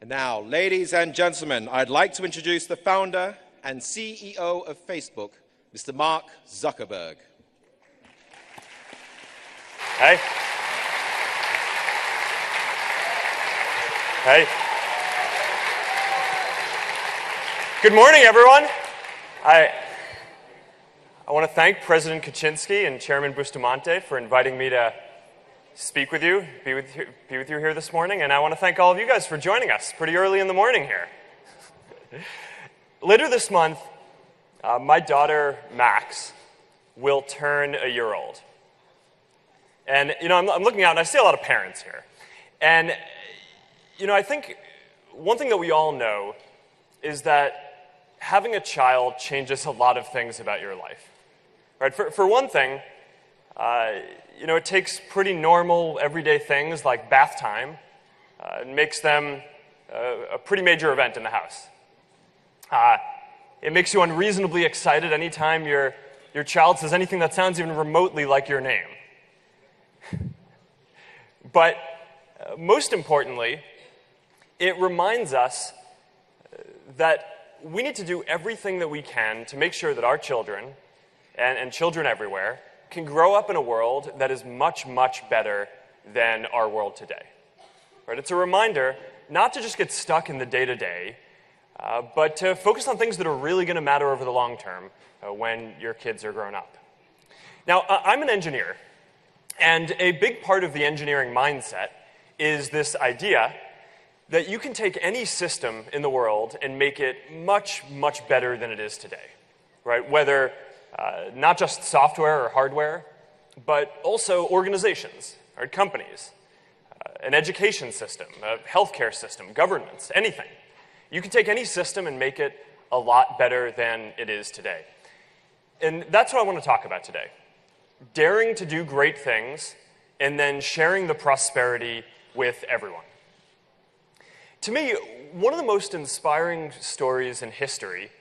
And now, ladies and gentlemen, I'd like to introduce the founder and CEO of Facebook, Mr. Mark Zuckerberg. Hey. Hey. Good morning, everyone. I want to thank President Kaczynski and Chairman Bustamante for inviting me to speak with you, be with you here this morning, and I want to thank all of you guys for joining us pretty early in the morning here. Later this month, my daughter, Max, will turn a year old. And, I'm looking out and I see a lot of parents here. And, I think one thing that we all know is that having a child changes a lot of things about your life. Right? For one thing, it takes pretty normal, everyday things like bath time and makes them a pretty major event in the house. It makes you unreasonably excited anytime your child says anything that sounds even remotely like your name. But most importantly, it reminds us that we need to do everything that we can to make sure that our children, and children everywhere, can grow up in a world that is much, much better than our world today. Right? It's a reminder not to just get stuck in the day-to-day, but to focus on things that are really going to matter over the long term when your kids are grown up. Now, I'm an engineer, and a big part of the engineering mindset is this idea that you can take any system in the world and make it much, much better than it is today. Right? Whether not just software or hardware, but also organizations, or companies, an education system, a healthcare system, governments, anything. You can take any system and make it a lot better than it is today. And that's what I want to talk about today. Daring to do great things and then sharing the prosperity with everyone. To me, one of the most inspiring stories in history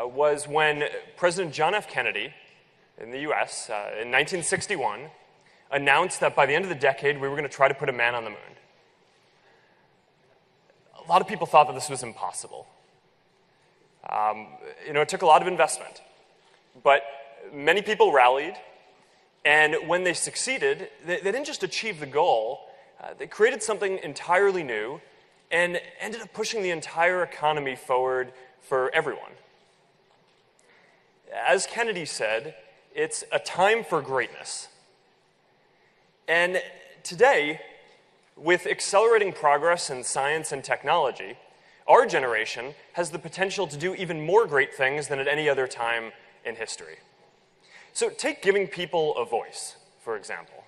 was when President John F. Kennedy in the US in 1961 announced that by the end of the decade we were going to try to put a man on the moon. A lot of people thought that this was impossible. It took a lot of investment, but many people rallied, and when they succeeded, they didn't just achieve the goal, they created something entirely new and ended up pushing the entire economy forward for everyone. As Kennedy said, it's a time for greatness. And today, with accelerating progress in science and technology, our generation has the potential to do even more great things than at any other time in history. So take giving people a voice, for example.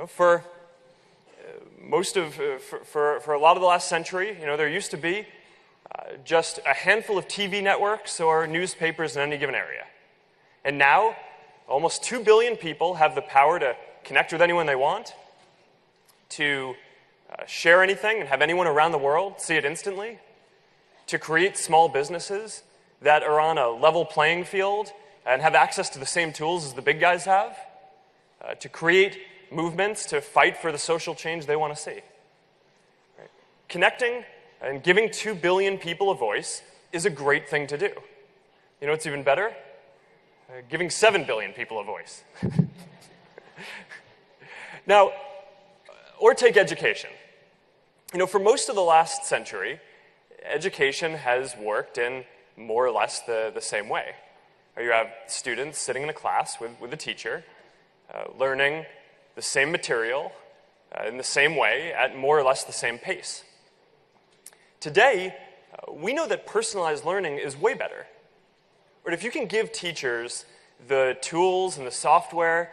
For a lot of the last century, there used to be just a handful of TV networks or newspapers in any given area. And now, almost 2 billion people have the power to connect with anyone they want, to share anything and have anyone around the world see it instantly, to create small businesses that are on a level playing field and have access to the same tools as the big guys have, to create movements to fight for the social change they want to see. Right? Connecting and giving 2 billion people a voice is a great thing to do. You know what's even better? Giving 7 billion people a voice. Now, or take education. For most of the last century, education has worked in more or less the same way. You have students sitting in a class with a teacher, learning the same material in the same way at more or less the same pace. Today, we know that personalized learning is way better. But if you can give teachers the tools and the software